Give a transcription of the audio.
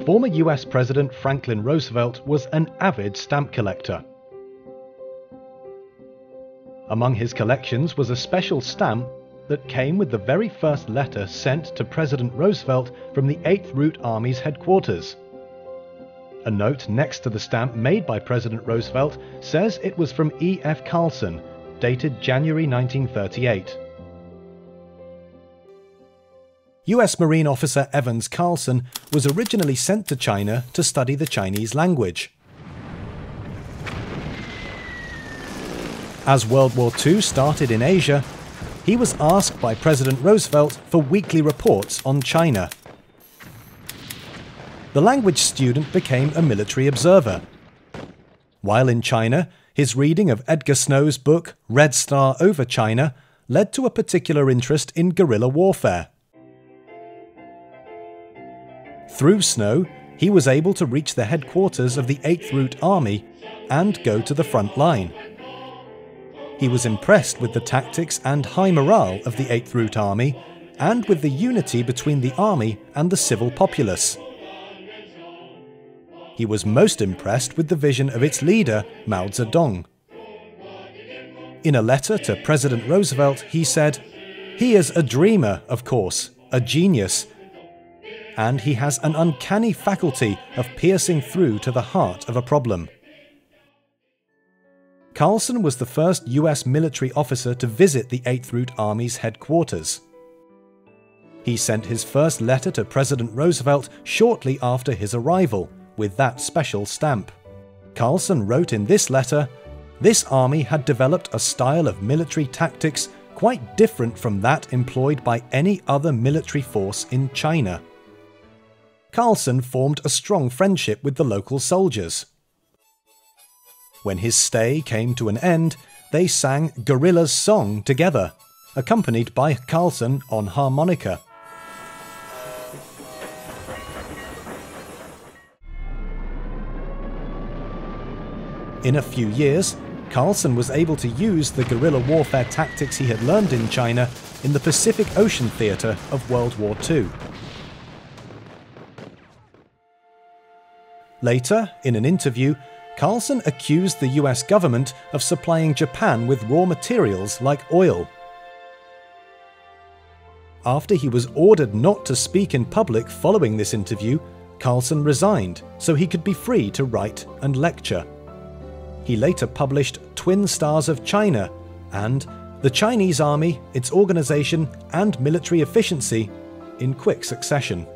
Former US President Franklin Roosevelt was an avid stamp collector. Among his collections was a special stamp that came with the very first letter sent to President Roosevelt from the 8th Route Army's headquarters. A note next to the stamp made by President Roosevelt says it was from E.F. Carlson, dated January 1938. US Marine officer Evans Carlson was originally sent to China to study the Chinese language. As World War II started in Asia, he was asked by President Roosevelt for weekly reports on China. The language student became a military observer. While in China, his reading of Edgar Snow's book Red Star over China led to a particular interest in guerrilla warfare. Through Snow, he was able to reach the headquarters of the 8th Route Army and go to the front line. He was impressed with the tactics and high morale of the 8th Route Army and with the unity between the army and the civil populace. He was most impressed with the vision of its leader, Mao Zedong. In a letter to President Roosevelt, he said, "He is a dreamer, of course, a genius, and he has an uncanny faculty of piercing through to the heart of a problem." Carlson was the first US military officer to visit the 8th Route Army's headquarters. He sent his first letter to President Roosevelt shortly after his arrival, with that special stamp. Carlson wrote in this letter, "This army had developed a style of military tactics quite different from that employed by any other military force in China." Carlson formed a strong friendship with the local soldiers. When his stay came to an end, they sang Guerrilla's Song together, accompanied by Carlson on harmonica. In a few years, Carlson was able to use the guerrilla warfare tactics he had learned in China in the Pacific Ocean theatre of World War II. Later, in an interview, Carlson accused the US government of supplying Japan with raw materials like oil. After he was ordered not to speak in public following this interview, Carlson resigned so he could be free to write and lecture. He later published Twin Stars of China and The Chinese Army, Its Organization and Military Efficiency in quick succession.